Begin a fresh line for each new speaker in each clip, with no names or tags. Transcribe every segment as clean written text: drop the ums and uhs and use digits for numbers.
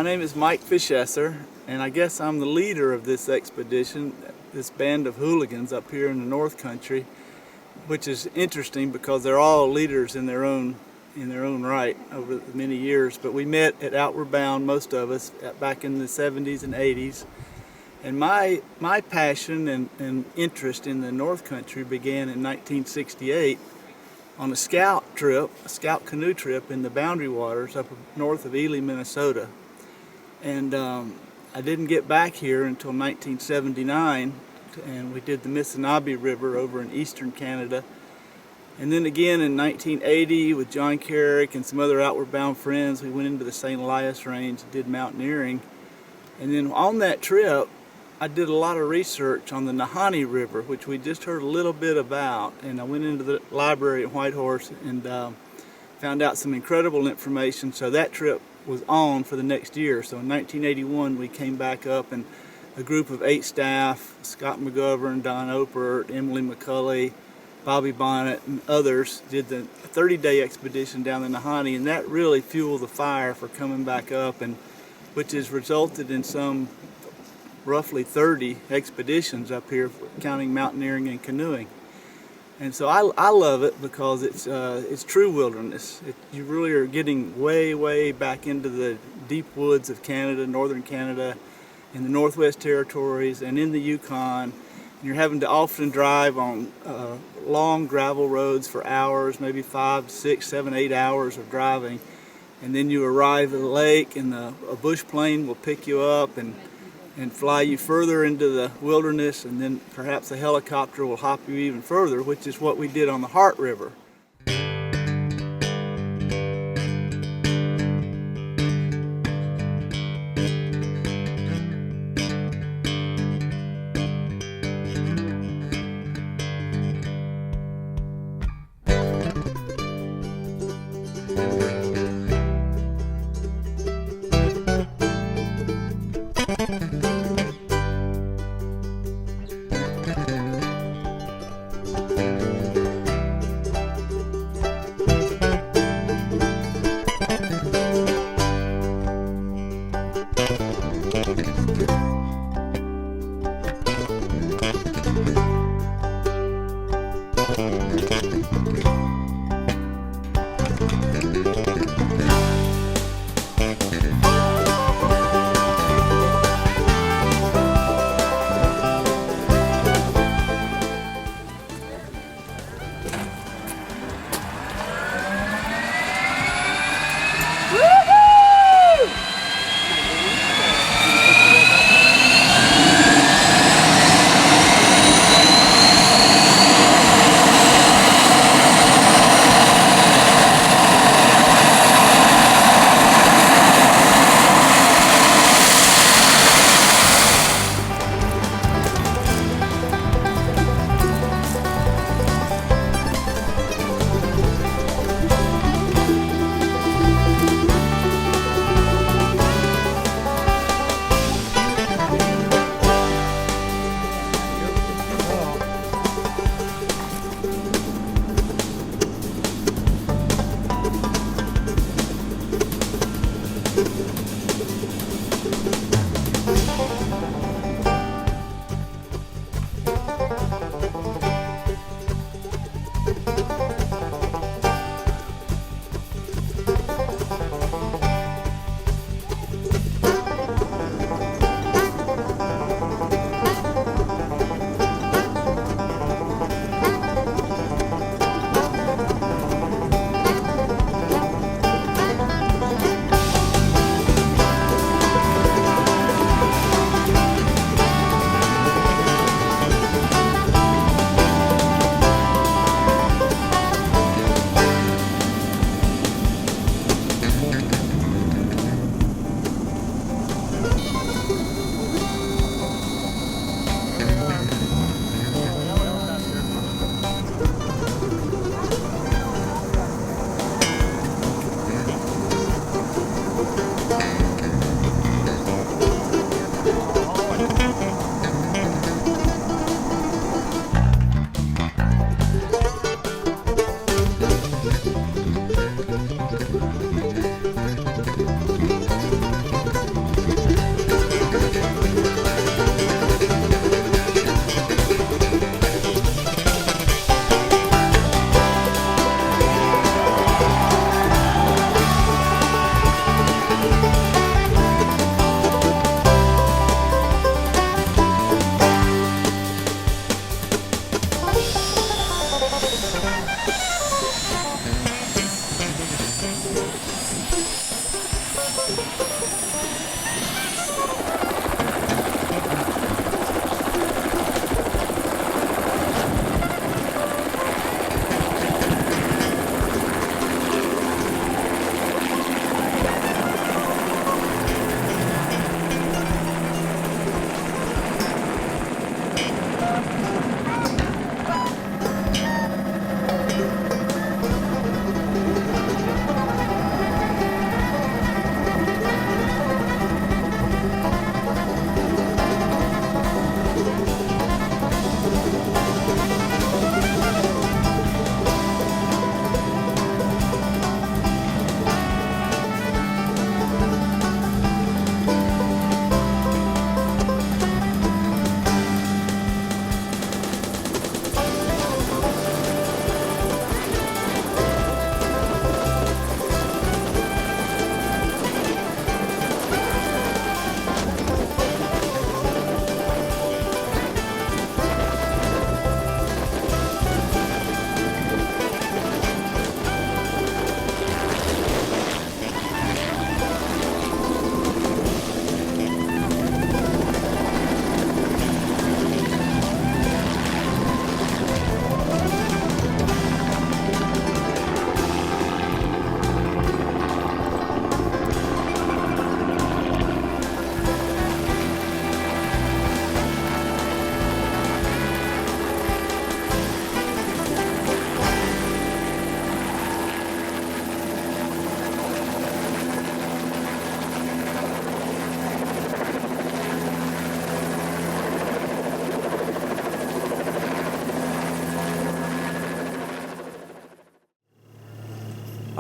name is Mike Fischesser, and I guess I'm the leader of this expedition, this band of hooligans up here in the North Country, which is interesting because they're all leaders in their own right over many years. But we met at Outward Bound, most of us, back in the 70s and 80s. And my passion and interest in the North Country began in 1968 on a scout canoe trip in the Boundary Waters up north of Ely, Minnesota. And I didn't get back here until 1979, and we did the Mississinapi River over in eastern Canada. And then again in 1980 with John Carrick and some other Outward Bound friends, we went into the St. Elias Range and did mountaineering. And then on that trip, I did a lot of research on the Nahanni River, which we just heard a little bit about. And I went into the library at Whitehorse and found out some incredible information. So that trip was on for the next year. So in 1981 we came back up, and a group of 8 staff, Scott McGovern, Don Opert, Emily McCulley, Bobby Bonnet, and others, did the 30-day expedition down the Nahanni, and that really fueled the fire for coming back up, and which has resulted in some roughly 30 expeditions up here, counting mountaineering and canoeing. And so I love it because it's true wilderness. You really are getting way back into the deep woods of Canada, northern Canada, in the Northwest Territories, and in the Yukon. And you're having to often drive on long gravel roads for hours, maybe 5, 6, 7, 8 hours of driving. And then you arrive at a lake, and a bush plane will pick you up and fly you further into the wilderness, and then perhaps a helicopter will hop you even further, which is what we did on the Hart River.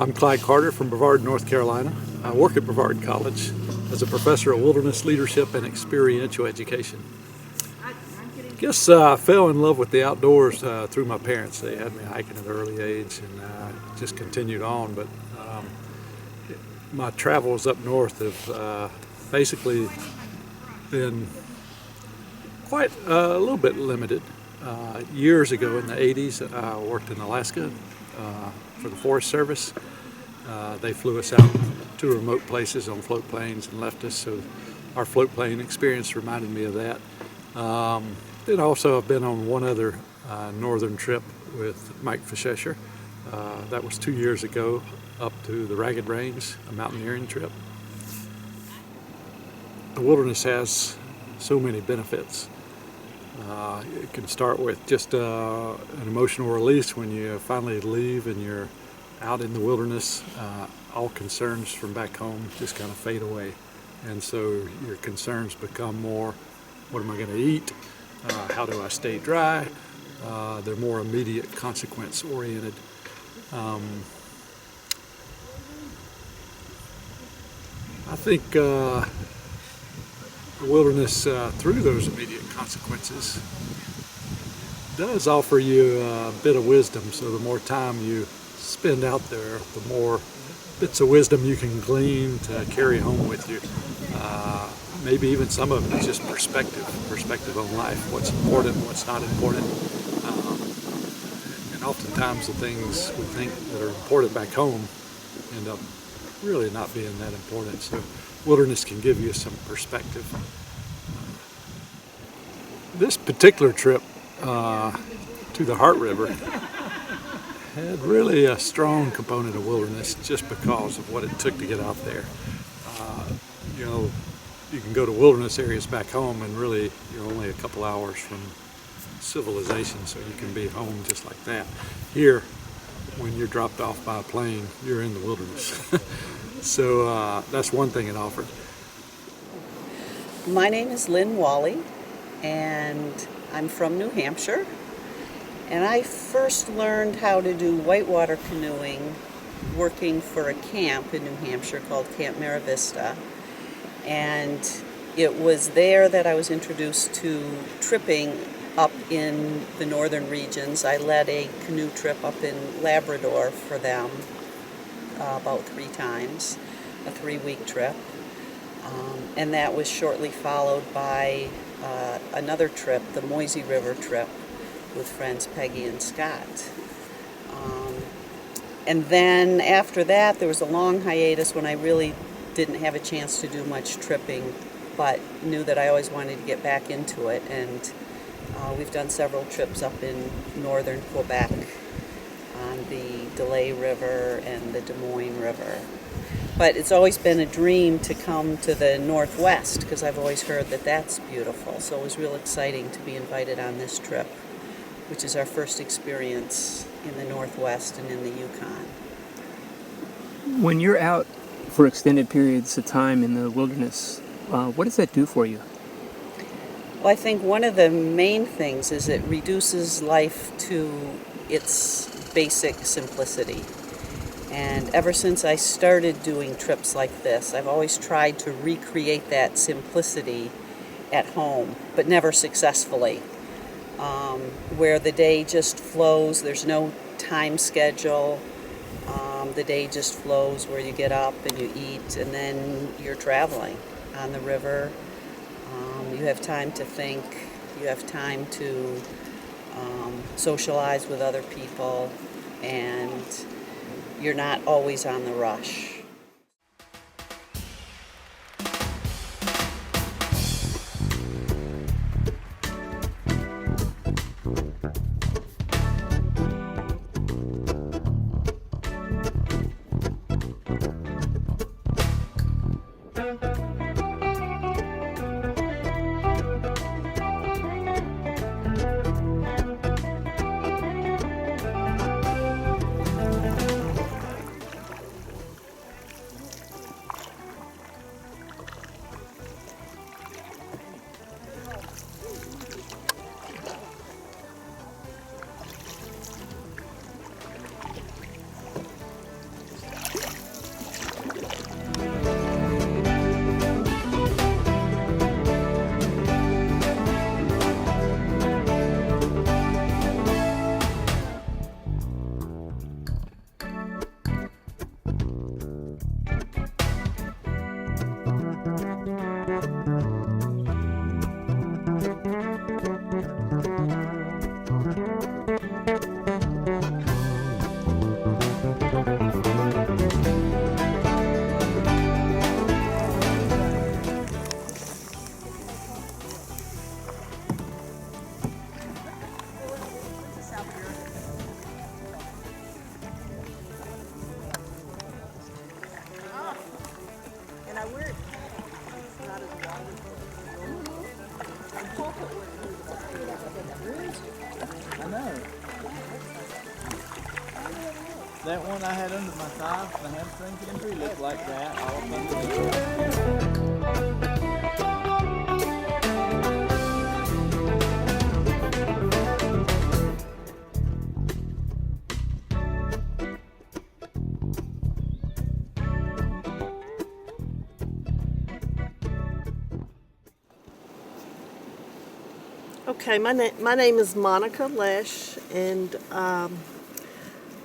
I'm Clyde Carter from Brevard, North Carolina. I work at Brevard College as a professor of wilderness leadership and experiential education. I guess I fell in love with the outdoors through my parents. They had me hiking at an early age, and just continued on. But my travels up north have basically been quite a little bit limited. Years ago in the 80s, I worked in Alaska for the Forest Service. They flew us out to remote places on float planes and left us, so our float plane experience reminded me of that. Then also I've been on one other northern trip with Mike Fischescher. That was 2 years ago, up to the Ragged Range, a mountaineering trip. The wilderness has so many benefits. It can start with just an emotional release when you finally leave and you're out in the wilderness. All concerns from back home just kind of fade away, and so your concerns become more, what am I going to eat? How do I stay dry? They're more immediate, consequence oriented. I think the wilderness, through those immediate consequences, does offer you a bit of wisdom. So the more time you spend out there, the more bits of wisdom you can glean to carry home with you. Maybe even some of it is just perspective on life, what's important, what's not important. And oftentimes the things we think that are important back home end up really not being that important. So wilderness can give you some perspective. This particular trip to the Hart River had really a strong component of wilderness just because of what it took to get out there. You know, you can go to wilderness areas back home and really you're only a couple hours from civilization, so you can be home just like that. Here, when you're dropped off by a plane, you're in the wilderness. So that's one thing it offered.
My name is Lynn Wally, and I'm from New Hampshire. And I first learned how to do whitewater canoeing working for a camp in New Hampshire called Camp Mara Vista. And it was there that I was introduced to tripping up in the northern regions. I led a canoe trip up in Labrador for them about 3 times, a 3-week trip. And that was shortly followed by another trip, the Moisey River trip, with friends Peggy and Scott. And then after that, there was a long hiatus when I really didn't have a chance to do much tripping, but knew that I always wanted to get back into it. And we've done several trips up in northern Quebec on the Delay River and the Des Moines River. But it's always been a dream to come to the Northwest, because I've always heard that that's beautiful. So it was real exciting to be invited on this trip, which is our first experience in the Northwest and in the Yukon.
When you're out for extended periods of time in the wilderness, what does that do for you?
Well, I think one of the main things is it reduces life to its basic simplicity. And ever since I started doing trips like this, I've always tried to recreate that simplicity at home, but never successfully. Where the day just flows, there's no time schedule. The day just flows, where you get up and you eat, and then you're traveling on the river. You have time to think, you have time to socialize with other people, and you're not always on the rush.
I know. That one I had under my thigh, the hamstring injury, looked like that. All of them.
Okay, my name is Monica Lesh, and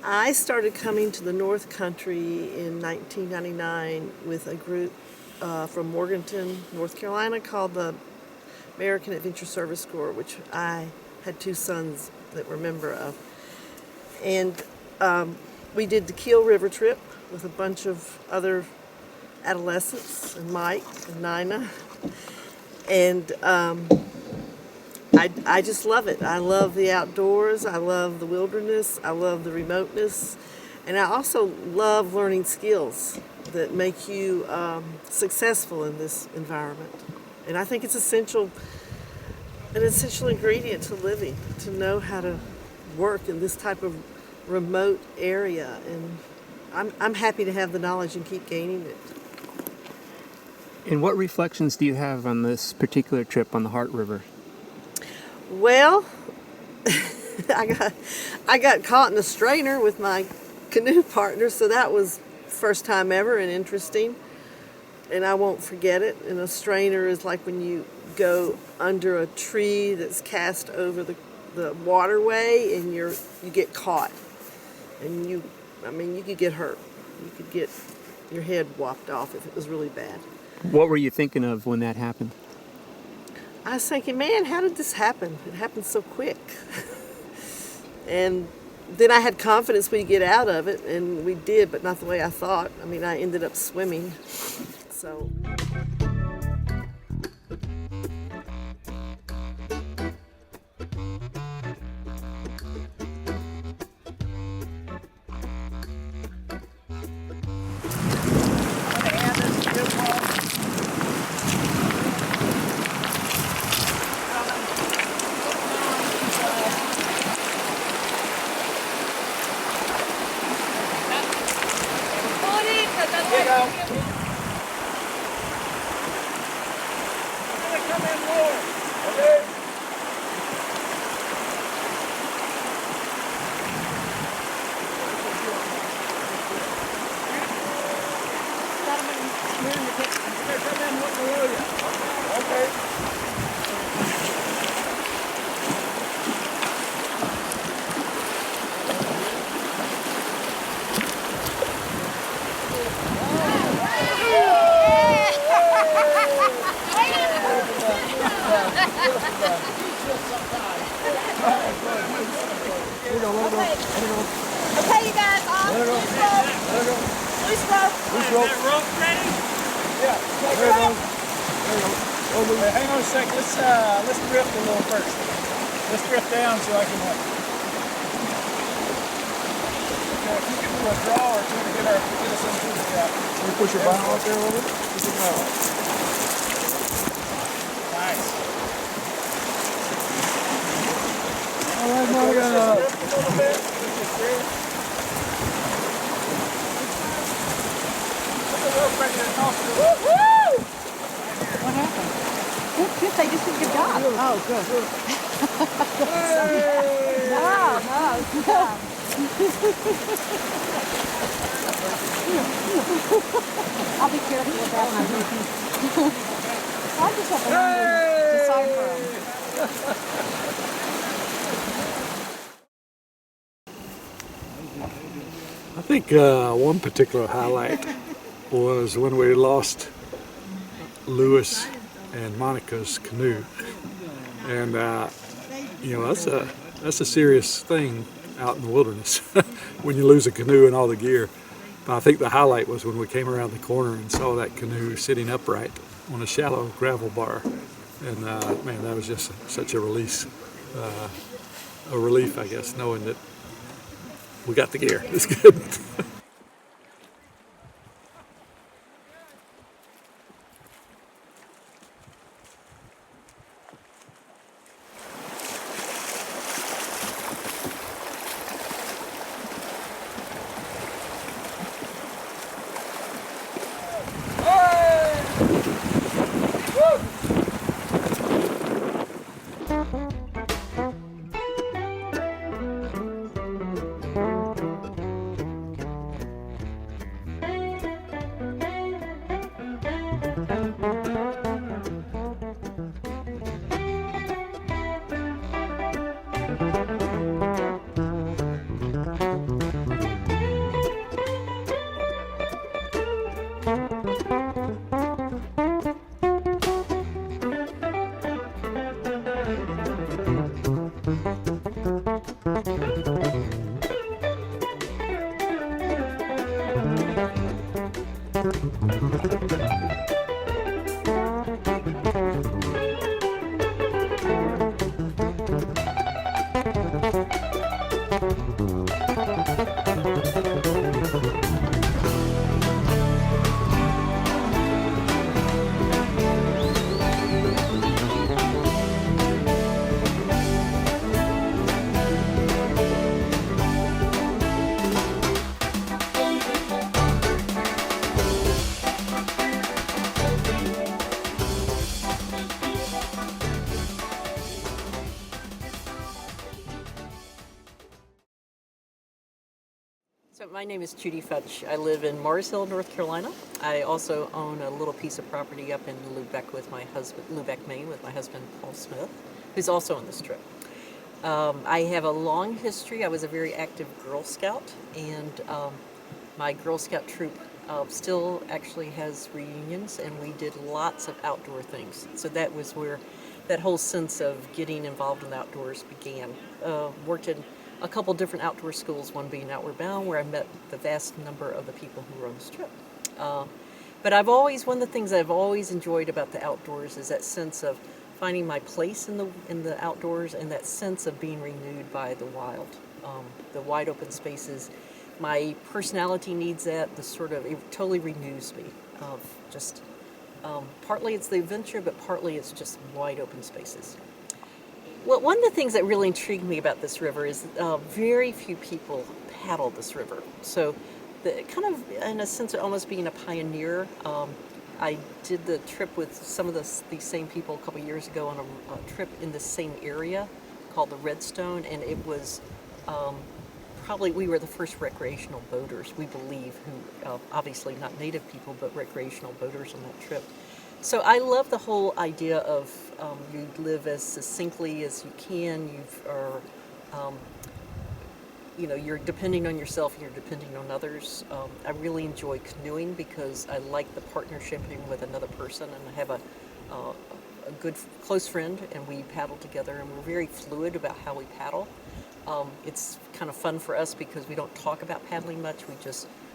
I started coming to the North Country in 1999 with a group from Morganton, North Carolina, called the American Adventure Service Corps, which I had 2 sons that were member of. And we did the Keel River trip with a bunch of other adolescents, and Mike and Nina. And I just love it. I love the outdoors. I love the wilderness. I love the remoteness. And I also love learning skills that make you successful in this environment. And I think it's an essential ingredient to living, to know how to work in this type of remote area. And I'm happy to have the knowledge and keep gaining it.
And what reflections do you have on this particular trip on the Hart River?
Well, I got caught in a strainer with my canoe partner, so that was first time ever and interesting, and I won't forget it. And a strainer is like when you go under a tree that's cast over the waterway and you get caught, and you could get hurt. You could get your head whopped off if it was really bad.
What were you thinking of when that happened?
I was thinking, man, how did this happen? It happened so quick. And then I had confidence we'd get out of it, and we did, but not the way I thought. I mean, I ended up swimming, so.
Okay, you guys, off. Loose rope. Loose rope.
Is that rope ready?
Yeah.
There it goes. There it goes. Hey, hang on a sec. Let's drift a little first. Let's drift down so I can help. Okay, if you can do a draw or two to get us into the gap. Can you push your bow out there a little bit? Push your bow out. Nice. All right, Monica. Drift a little bit.
Woo-hoo! What happened? Good, they just did a good job. Oh, good. No, good job. I'll be careful with that one. I just have to decipher them.
I think one particular highlight was when we lost Lewis and Monica's canoe, and that's a serious thing out in the wilderness when you lose a canoe and all the gear. But I think the highlight was when we came around the corner and saw that canoe sitting upright on a shallow gravel bar, and man, that was just such a relief, I guess, knowing that we got the gear. It's good.
So my name is Judy Futch. I live in Mars Hill, North Carolina. I also own a little piece of property up in Lubec with my husband, Lubec, Maine, with my husband Paul Smith, who's also on this trip. I have a long history. I was a very active Girl Scout, and my Girl Scout troop still actually has reunions, and we did lots of outdoor things. So that was where that whole sense of getting involved in the outdoors began. Worked in a couple different outdoor schools, one being Outward Bound, where I met the vast number of the people who were on this trip. But one of the things I've always enjoyed about the outdoors is that sense of finding my place in the outdoors, and that sense of being renewed by the wild, the wide open spaces. My personality needs that. It totally renews me. Partly it's the adventure, but partly it's just wide open spaces. Well, one of the things that really intrigued me about this river is very few people paddle this river. So, kind of in a sense of almost being a pioneer. I did the trip with some of these same people a couple years ago on a trip in the same area called the Redstone, and it was probably we were the first recreational boaters, we believe, who obviously not native people, but recreational boaters on that trip. So I love the whole idea of you live as succinctly as you can. You're depending on yourself and you're depending on others. I really enjoy canoeing because I like the partnership with another person, and I have a good close friend, and we paddle together, and we're very fluid about how we paddle. It's kind of fun for us because we don't talk about paddling much.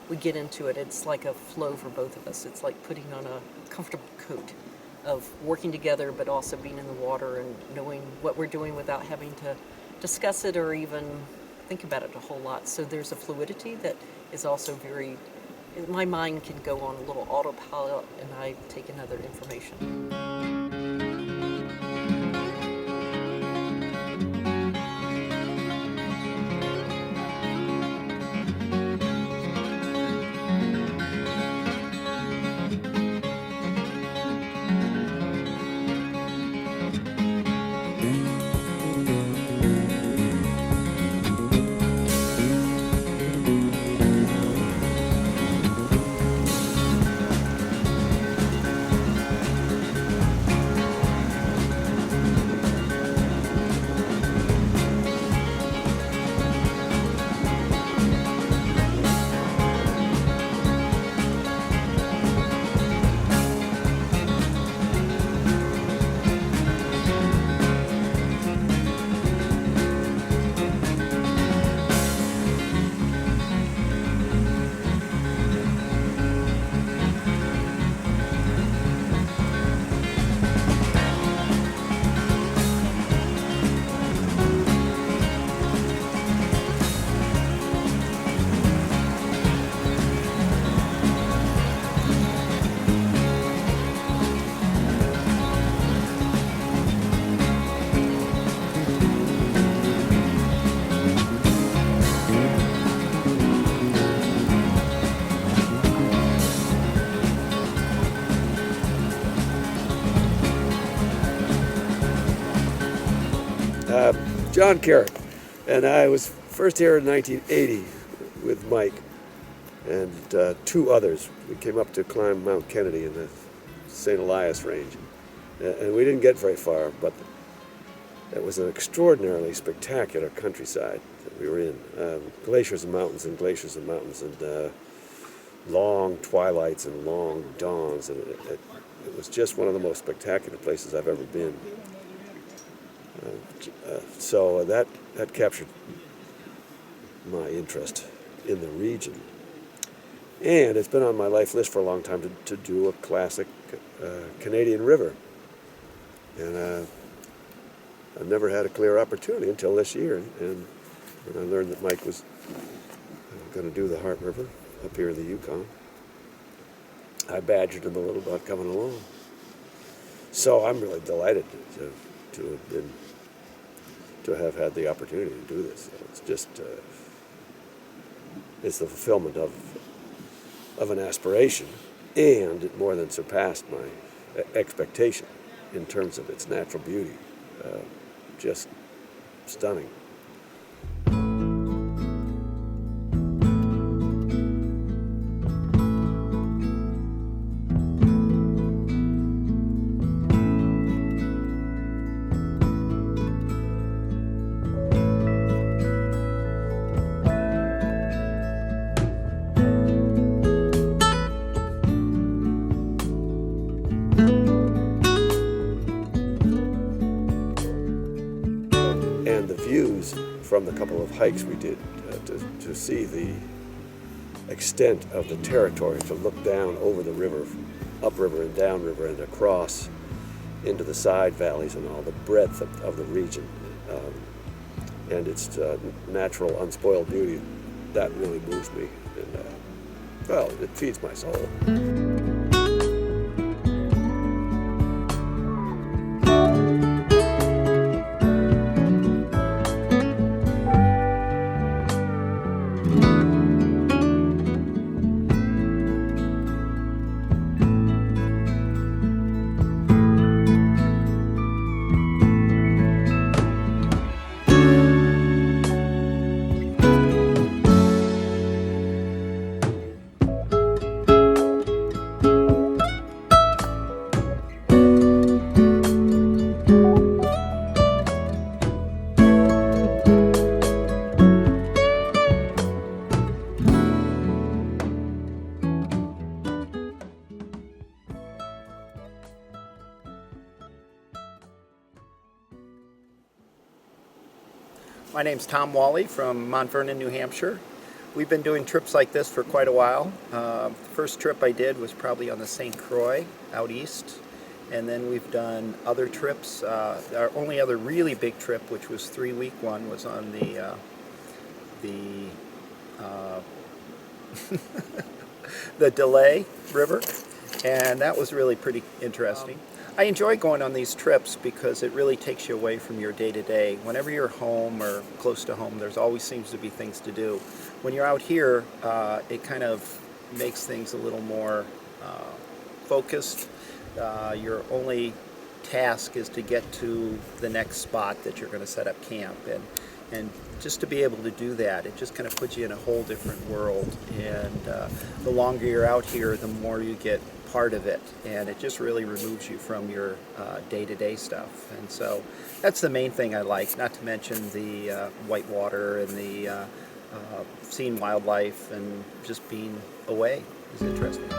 We get into it. It's like a flow for both of us. It's like putting on a comfortable coat of working together, but also being in the water and knowing what we're doing without having to discuss it or even think about it a whole lot. So there's a fluidity that is also my mind can go on a little autopilot, and I take in other information.
John Carrick, and I was first here in 1980 with Mike and two others. We came up to climb Mount Kennedy in the St. Elias range, and we didn't get very far, but it was an extraordinarily spectacular countryside that we were in. Glaciers and mountains and glaciers and mountains, and long twilights and long dawns, and it was just one of the most spectacular places I've ever been. So that captured my interest in the region. And it's been on my life list for a long time to do a classic Canadian river. And I've never had a clear opportunity until this year. And when I learned that Mike was going to do the Hart River up here in the Yukon, I badgered him a little about coming along. So I'm really delighted to have had the opportunity to do this. It's just it's the fulfillment of an aspiration, and it more than surpassed my expectation in terms of its natural beauty. Just stunning. and the views from the couple of hikes we did to see the extent of the territory, to look down over the river, upriver and downriver, and across into the side valleys and all the breadth of the region, and its natural unspoiled beauty, that really moves me, and well, it feeds my soul.
My name's Tom Wally from Mount Vernon, New Hampshire. We've been doing trips like this for quite a while. The first trip I did was probably on the St. Croix out east, and then we've done other trips. Our only other really big trip, which was 3-week one, was on the Delay River, and that was really pretty interesting. I enjoy going on these trips because it really takes you away from your day-to-day. Whenever you're home or close to home, there's always seems to be things to do. When you're out here, it kind of makes things a little more focused. Your only task is to get to the next spot that you're going to set up camp, and just to be able to do that, it just kind of puts you in a whole different world. And the longer you're out here, the more you get part of it, and it just really removes you from your day-to-day stuff. And so that's the main thing I like, not to mention the white water and the seeing wildlife and just being away is interesting.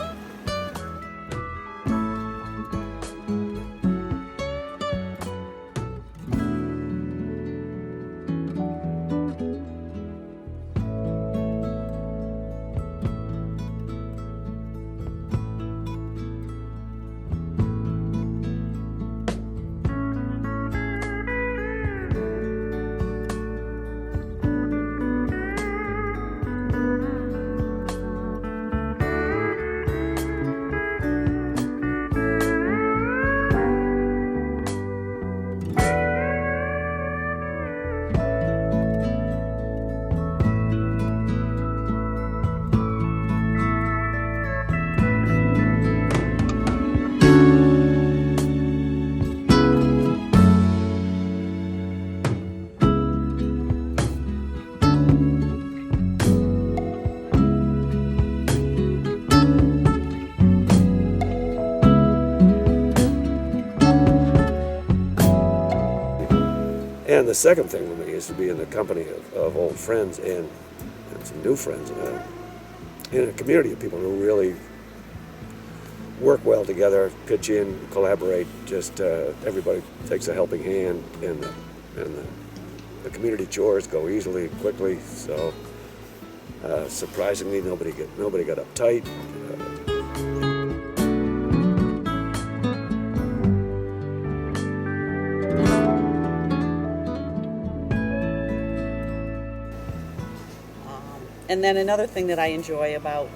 And the second thing for me is to be in the company of old friends and some new friends, in a community of people who really work well together, pitch in, collaborate. Just everybody takes a helping hand, and the community chores go easily and quickly. So surprisingly, nobody got uptight.
And then another thing that I enjoy about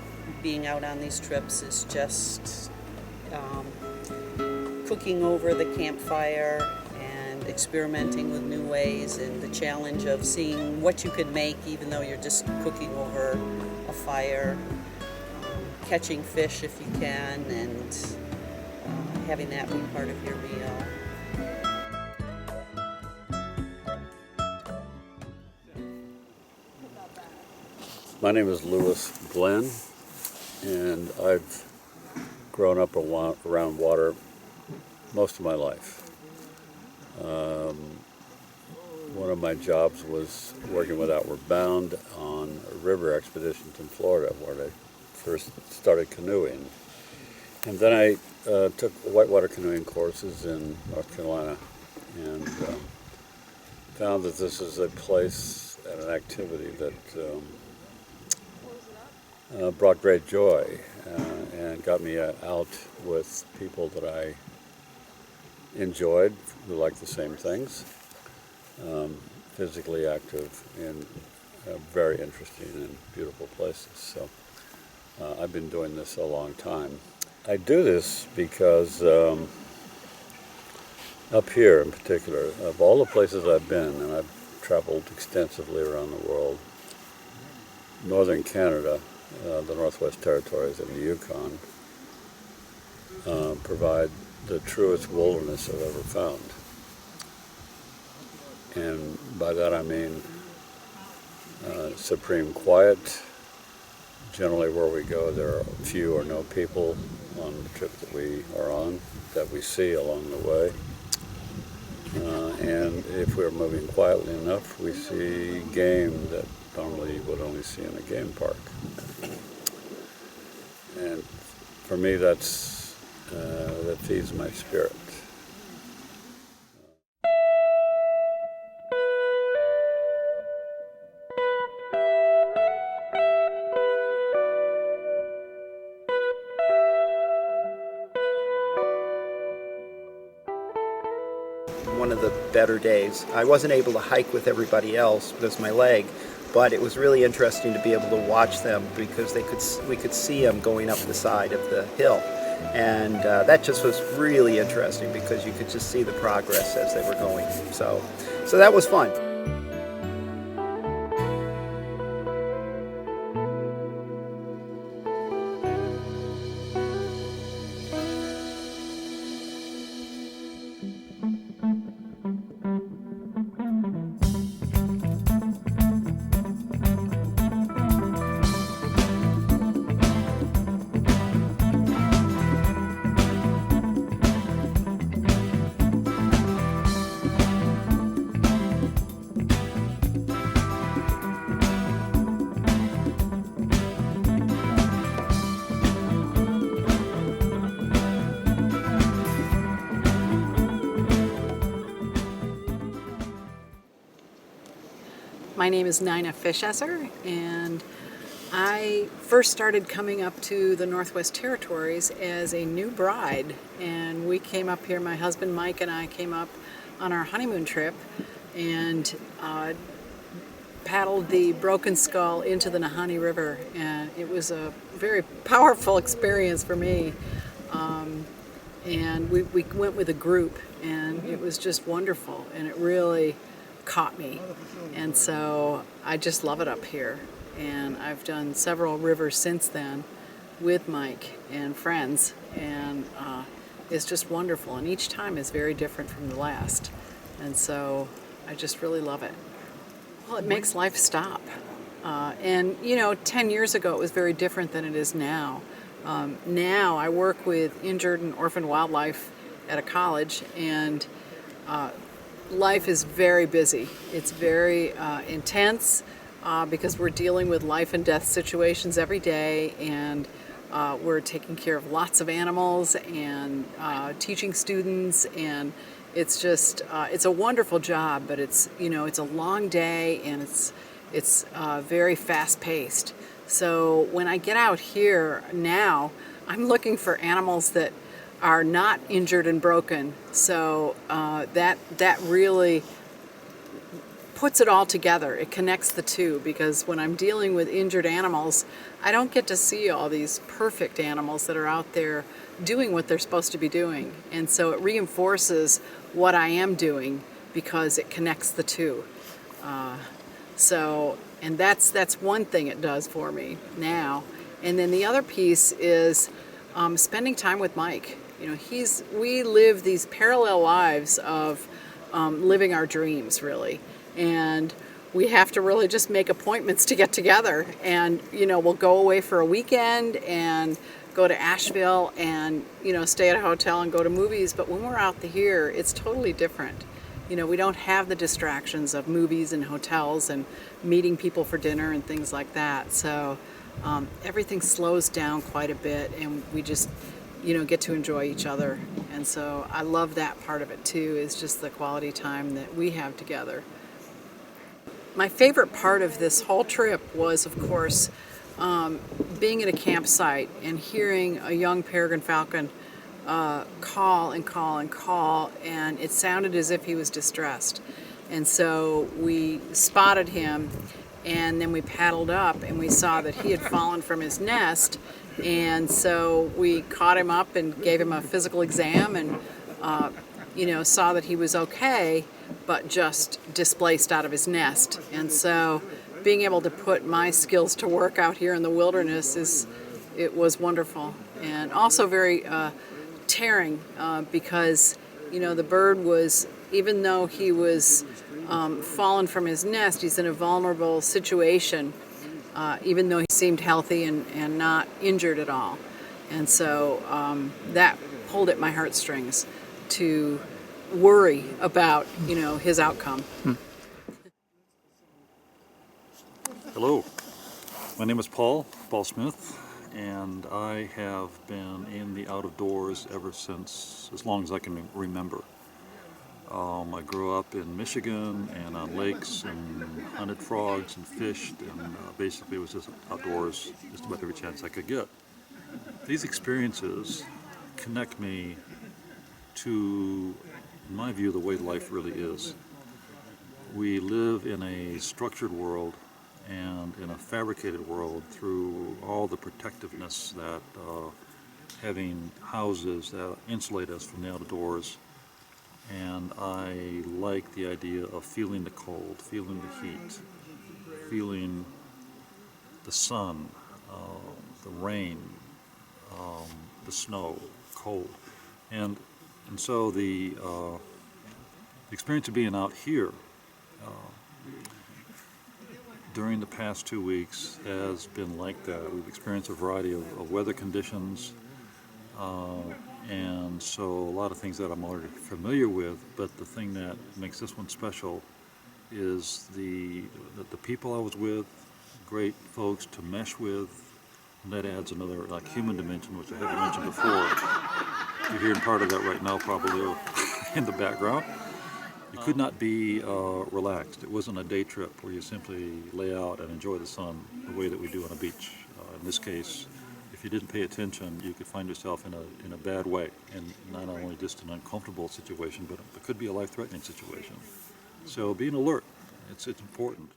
being out on these trips is just cooking over the campfire and experimenting with new ways, and the challenge of seeing what you can make even though you're just cooking over a fire, catching fish if you can, and having that be part of your meal.
My name is Lewis Glenn, and I've grown up around water most of my life. One of my jobs was working with Outward Bound on river expeditions in Florida, where I first started canoeing. And then I took whitewater canoeing courses in North Carolina, and found that this is a place and an activity that brought great joy and got me out with people that I enjoyed, who liked the same things, physically active in very interesting and beautiful places. So I've been doing this a long time. I do this because up here in particular, of all the places I've been, and I've traveled extensively around the world, northern Canada, the Northwest Territories, and the Yukon provide the truest wilderness I've ever found. And by that I mean supreme quiet. Generally where we go there are few or no people on the trip that we are on, that we see along the way. And if we're moving quietly enough, we see game that normally you would only see in a game park. And for me, that feeds my spirit.
One of the better days. I wasn't able to hike with everybody else because of my leg, but it was really interesting to be able to watch them because we could see them going up the side of the hill. And that just was really interesting because you could just see the progress as they were going. So that was fun.
My name is Nina Fischesser, and I first started coming up to the Northwest Territories as a new bride. And we came up here, my husband Mike and I came up on our honeymoon trip and paddled the Broken Skull into the Nahanni River. And it was a very powerful experience for me. And we went with a group, and it was just wonderful, and it really caught me. And so I just love it up here. And I've done several rivers since then with Mike and friends, and it's just wonderful. And each time is very different from the last. And so I just really love it. Well, it makes life stop. And 10 years ago it was very different than it is now. Now I work with injured and orphaned wildlife at a college, and life is very busy. It's very intense because we're dealing with life and death situations every day, and we're taking care of lots of animals and teaching students, and it's just it's a wonderful job, but it's a long day, and it's very fast-paced. So when I get out here now, I'm looking for animals that are not injured and broken. So that really puts it all together. It connects the two, because when I'm dealing with injured animals, I don't get to see all these perfect animals that are out there doing what they're supposed to be doing. And so it reinforces what I am doing because it connects the two. And that's one thing it does for me now. And then the other piece is spending time with Mike. We live these parallel lives of living our dreams, really. And we have to really just make appointments to get together. And, we'll go away for a weekend and go to Asheville and, stay at a hotel and go to movies. But when we're out here, it's totally different. We don't have the distractions of movies and hotels and meeting people for dinner and things like that. So everything slows down quite a bit, and we just get to enjoy each other. And so I love that part of it too, is just the quality time that we have together. my favorite part of this whole trip was, of course, being at a campsite and hearing a young peregrine falcon call and call and call, and it sounded as if he was distressed. And so we spotted him, and then we paddled up, and we saw that he had fallen from his nest. And so we caught him up and gave him a physical exam, and saw that he was okay, but just displaced out of his nest. And so being able to put my skills to work out here in the wilderness it was wonderful, and also very tearing because the bird was, even though he was fallen from his nest, he's in a vulnerable situation, even though he seemed healthy and not injured at all. And so that pulled at my heartstrings to worry about his outcome.
Hello, my name is Paul Smith, and I have been in the out of doors ever since as long as I can remember. I grew up in Michigan and on lakes and hunted frogs and fished, and basically was just outdoors just about every chance I could get. These experiences connect me to, in my view, the way life really is. We live in a structured world and in a fabricated world through all the protectiveness that having houses that insulate us from the outdoors. And I like the idea of feeling the cold, feeling the heat, feeling the sun, the rain, the snow, cold. And so the experience of being out here during the past 2 weeks has been like that. We've experienced a variety of weather conditions, and so a lot of things that I'm already familiar with, but the thing that makes this one special is the people I was with, great folks to mesh with, and that adds another human dimension, which I haven't mentioned before. You're hearing part of that right now probably in the background. You could not be relaxed. It wasn't a day trip where you simply lay out and enjoy the sun the way that we do on a beach. In this case, if you didn't pay attention, you could find yourself in a bad way, and not only just an uncomfortable situation, but it could be a life-threatening situation. So being alert, it's important.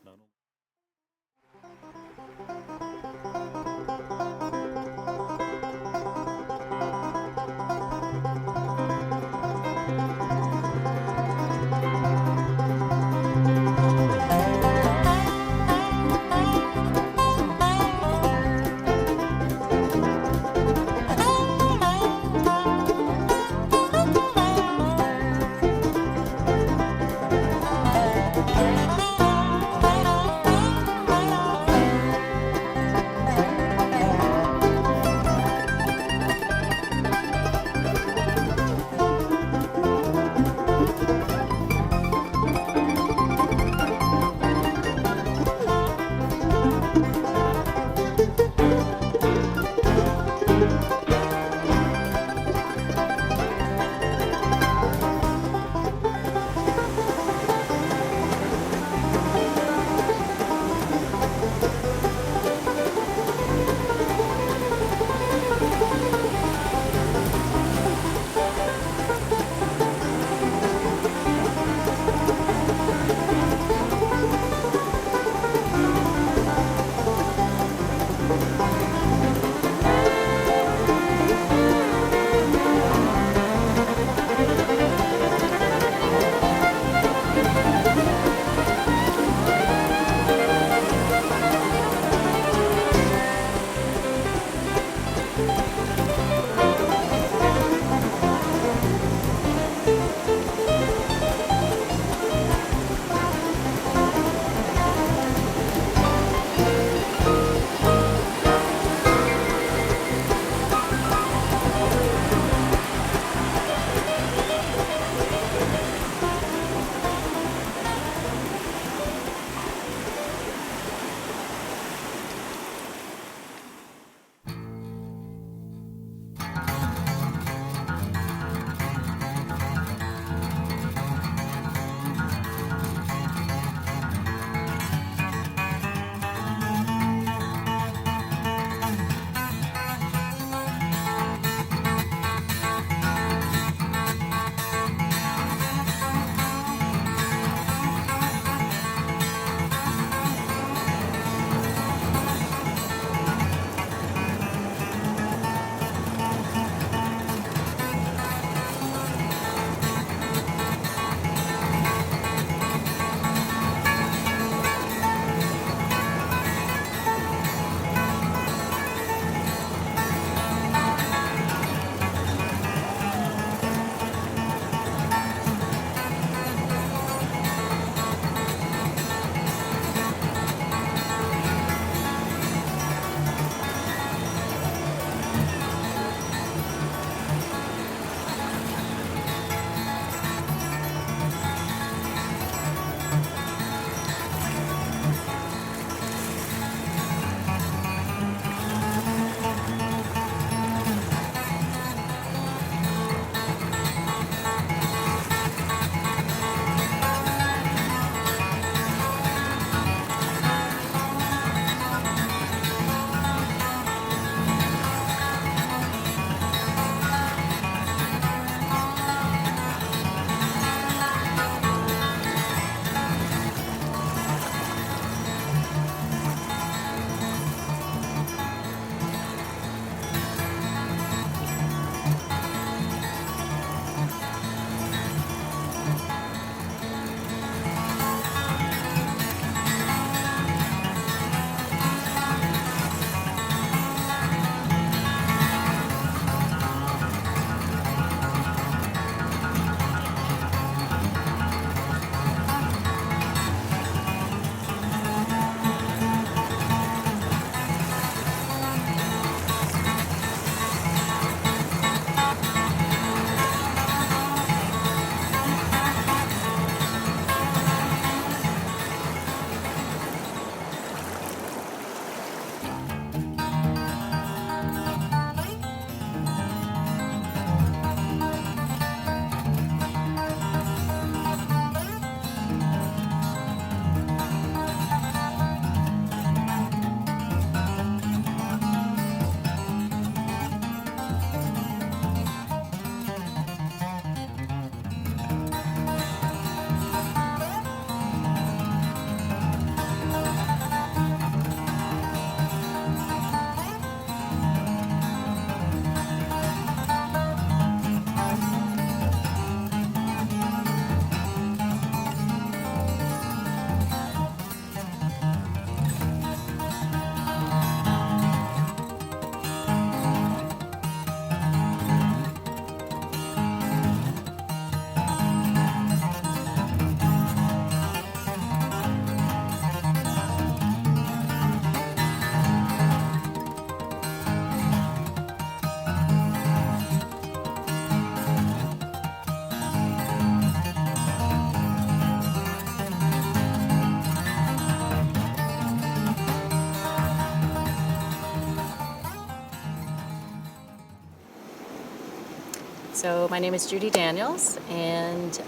So my name is Judy Daniels, and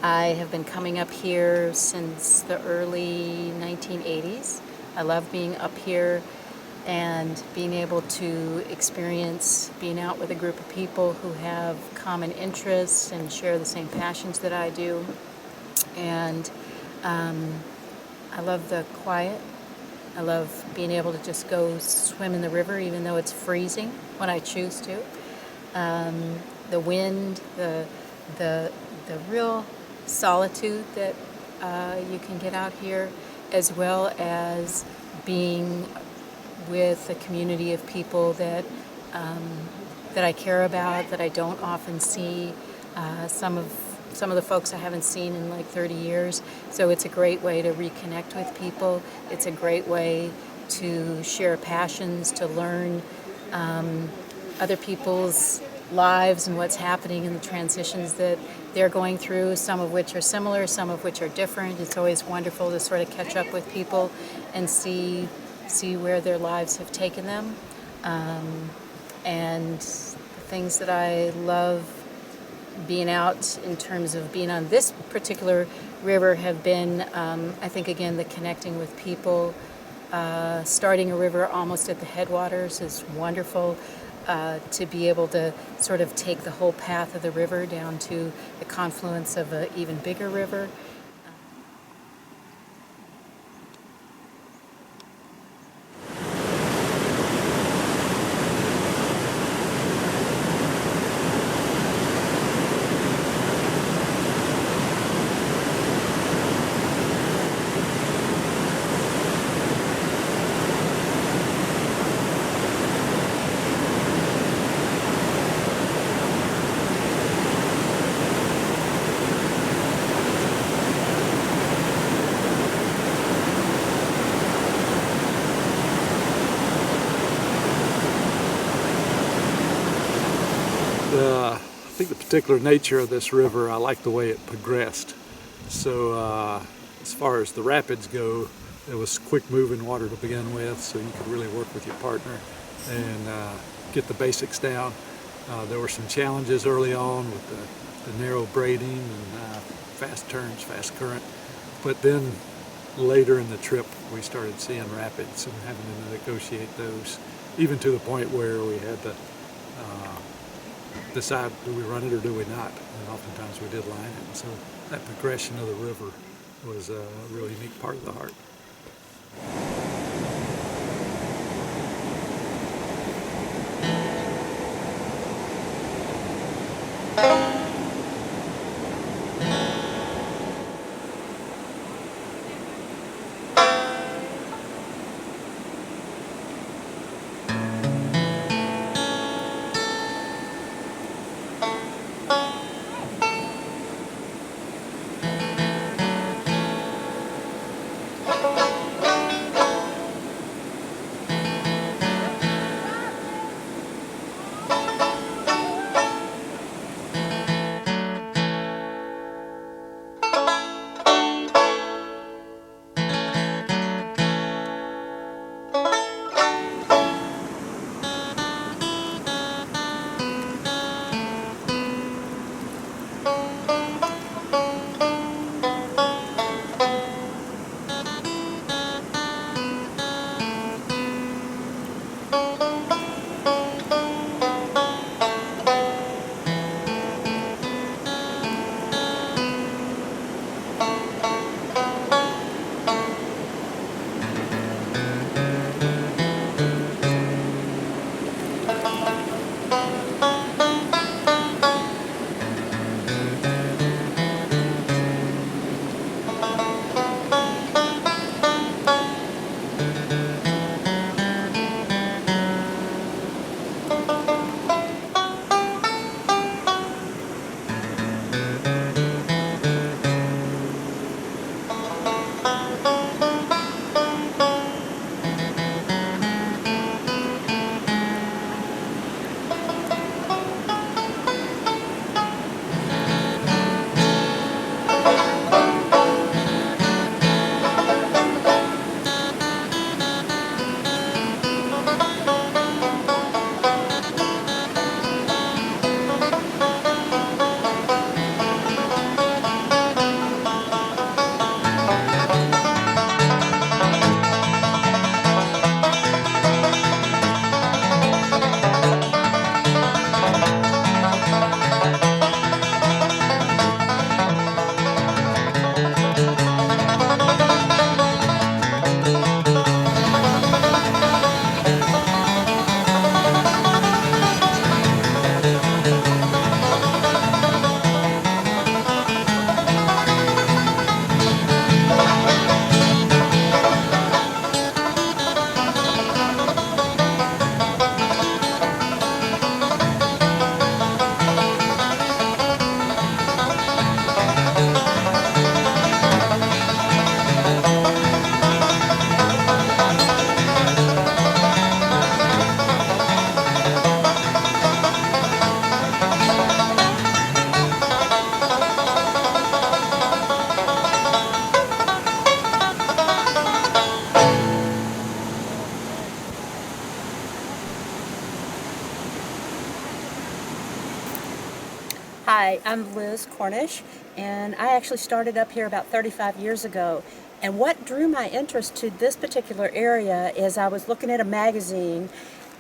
I have been coming up here since the early 1980s. I love being up here and being able to experience being out with a group of people who have common interests and share the same passions that I do. And I love the quiet. I love being able to just go swim in the river even though it's freezing when I choose to. The wind, the real solitude that you can get out here, as well as being with a community of people that I care about, that I don't often see. Some of the folks I haven't seen in like 30 years. So it's a great way to reconnect with people. It's a great way to share passions, to learn other people's lives and what's happening in the transitions that they're going through, some of which are similar, some of which are different. It's always wonderful to sort of catch up with people and see where their lives have taken them. And the things that I love being out in terms of being on this particular river have been, I think, again, the connecting with people. Starting a river almost at the headwaters is wonderful. To be able to sort of take the whole path of the river down to the confluence of an even bigger river.
I think the particular nature of this river, I like the way it progressed. So as far as the rapids go, it was quick moving water to begin with, so you could really work with your partner and get the basics down. There were some challenges early on with the narrow braiding and fast turns, fast current, but then later in the trip we started seeing rapids and having to negotiate those, even to the point where we had to decide, do we run it or do we not? And oftentimes we did line it. And so that progression of the river was a really neat part of the Hart.
Hi, I'm Liz Cornish, and I actually started up here about 35 years ago. And what drew my interest to this particular area is I was looking at a magazine,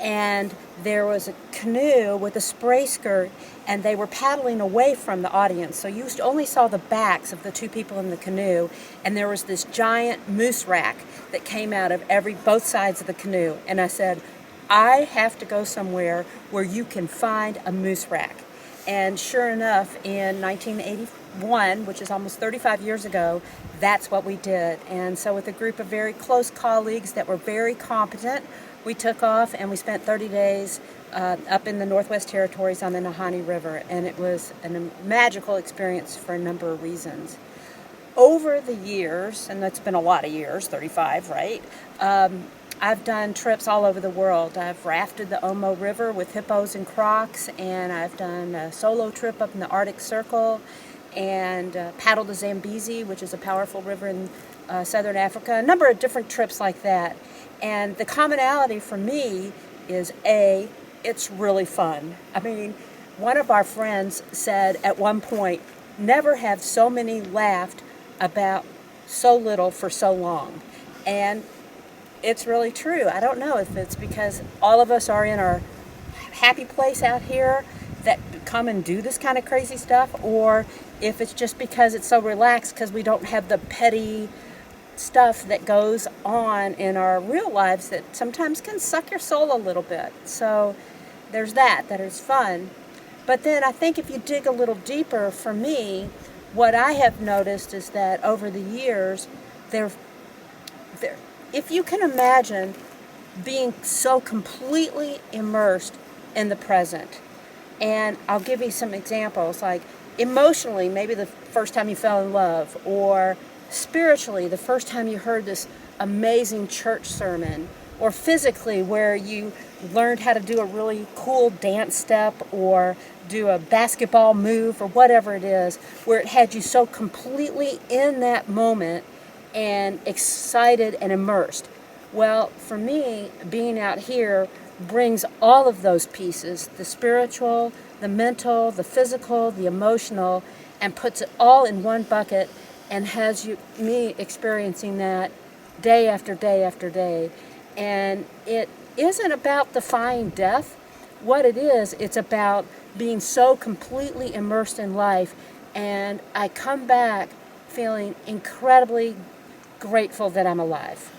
and there was a canoe with a spray skirt, and they were paddling away from the audience. So you only saw the backs of the two people in the canoe, and there was this giant moose rack that came out of both sides of the canoe. And I said, I have to go somewhere where you can find a moose rack. And sure enough, in 1981, which is almost 35 years ago, that's what we did. And so with a group of very close colleagues that were very competent, we took off and we spent 30 days up in the Northwest Territories on the Hart River. And it was a magical experience for a number of reasons. Over the years, and that's been a lot of years, 35, right? I've done trips all over the world. I've rafted the Omo River with hippos and crocs, and I've done a solo trip up in the Arctic Circle, and paddled the Zambezi, which is a powerful river in southern Africa. A number of different trips like that. And the commonality for me is it's really fun. I mean, one of our friends said at one point, never have so many laughed about so little for so long. And it's really true. I don't know if it's because all of us are in our happy place out here that come and do this kind of crazy stuff, or if it's just because it's so relaxed because we don't have the petty stuff that goes on in our real lives that sometimes can suck your soul a little bit. So there's that is fun. But then I think if you dig a little deeper, for me, what I have noticed is that over the years, if you can imagine being so completely immersed in the present, and I'll give you some examples, like emotionally, maybe the first time you fell in love, or spiritually, the first time you heard this amazing church sermon, or physically, where you learned how to do a really cool dance step, or do a basketball move, or whatever it is, where it had you so completely in that moment and excited and immersed. Well, for me, being out here brings all of those pieces, the spiritual, the mental, the physical, the emotional, and puts it all in one bucket and has me experiencing that day after day after day. And it isn't about defying death. What it is, it's about being so completely immersed in life, and I come back feeling incredibly grateful that I'm alive.